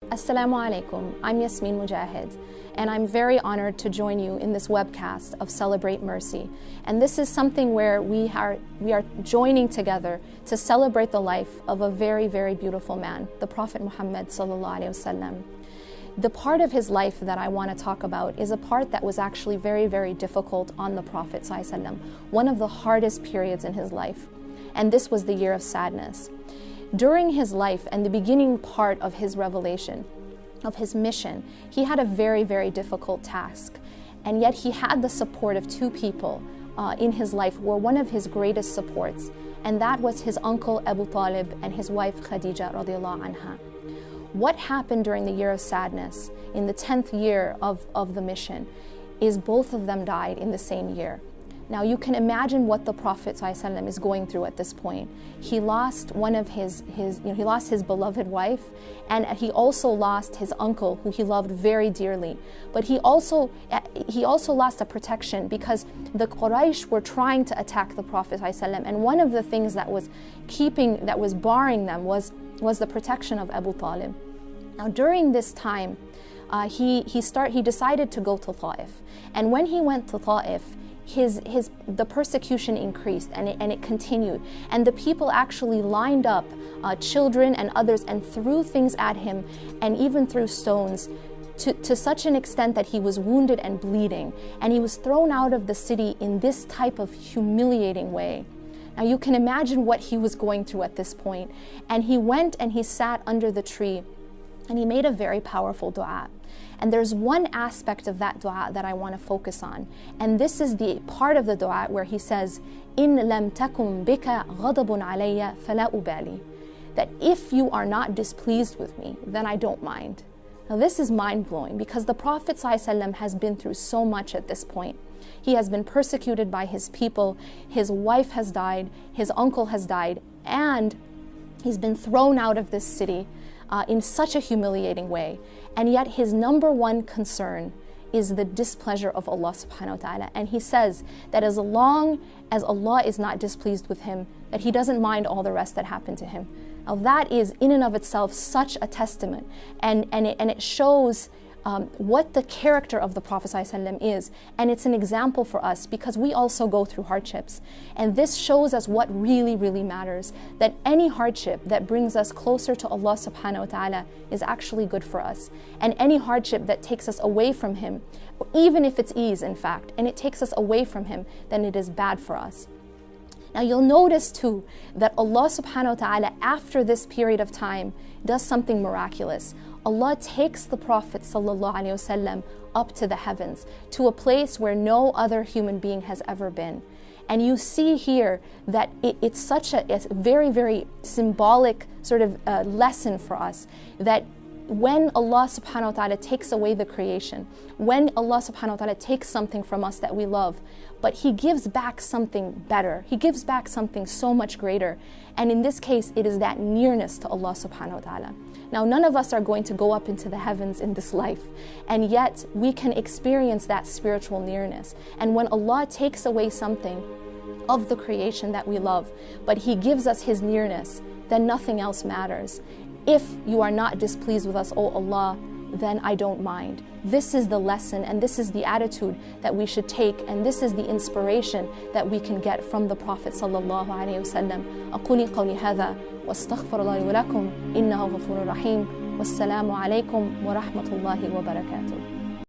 Assalamu alaikum, I'm Yasmin Mogahed, and I'm very honored to join you in this webcast of Celebrate Mercy. And this is something where we are joining together to celebrate the life of a very, very beautiful man, the Prophet Muhammad sallallahu alaihi wasallam. The part of his life that I want to talk about is a part that was actually very, very difficult on the Prophet sallallahu alaihi wasallam, one of the hardest periods in his life. And this was the year of sadness. During his life and the beginning part of his revelation, of his mission, he had a very, very difficult task. And yet he had the support of two people in his life who were one of his greatest supports. And that was his uncle Abu Talib and his wife Khadija radiallahu anha. What happened during the year of sadness, in the 10th year of the mission, is both of them died in the same year. Now you can imagine what the Prophet ﷺ is going through at this point. He lost one of he lost his beloved wife, and he also lost his uncle who he loved very dearly. But he also lost a protection because the Quraysh were trying to attack the Prophet ﷺ, and one of the things that was barring them was the protection of Abu Talib. Now during this time, he decided to go to Ta'if, and when he went to Ta'if, the persecution increased and it continued, and the people actually lined up children and others and threw things at him, and even threw stones to such an extent that he was wounded and bleeding, and he was thrown out of the city in this type of humiliating way. Now you can imagine what he was going through at this point. And he went and he sat under the tree and he made a very powerful dua. And there's one aspect of that dua that I want to focus on. And this is the part of the dua where he says, إِن لَمْ تَكُمْ بِكَ غَضَبٌ عَلَيَّ فَلَا أُبَالِي. That if you are not displeased with me, then I don't mind. Now this is mind-blowing because the Prophet ﷺ has been through so much at this point. He has been persecuted by his people, his wife has died, his uncle has died, and he's been thrown out of this city in such a humiliating way. And yet his number one concern is the displeasure of Allah subhanahu wa ta'ala. And he says that as long as Allah is not displeased with him, that he doesn't mind all the rest that happened to him. Now that is in and of itself such a testament, and it shows what the character of the Prophet ﷺ is, and it's an example for us because we also go through hardships, and this shows us what really, really matters, that any hardship that brings us closer to Allah subhanahu wa ta'ala is actually good for us, and any hardship that takes us away from Him, even if it's ease in fact, and it takes us away from Him, then it is bad for us. Now you'll notice too that Allah subhanahu wa ta'ala after this period of time does something miraculous. Allah takes the Prophet sallallahu alaihi wasallam up to the heavens, to a place where no other human being has ever been. And you see here that it's such a very, very symbolic sort of lesson for us, that when Allah subhanahu wa ta'ala takes away the creation, when Allah subhanahu wa ta'ala takes something from us that we love, but He gives back something better. He gives back something so much greater. And in this case, it is that nearness to Allah subhanahu wa ta'ala. Now, none of us are going to go up into the heavens in this life, and yet we can experience that spiritual nearness. And when Allah takes away something of the creation that we love, but He gives us His nearness, then nothing else matters. If you are not displeased with us, O Allah, then I don't mind. This is the lesson, and this is the attitude that we should take, and this is the inspiration that we can get from the Prophet sallallahu alaihi wasallam. أقول قولي هذا واستغفر الله لي ولكم إنه غفور رحيم والسلام عليكم ورحمة الله وبركاته.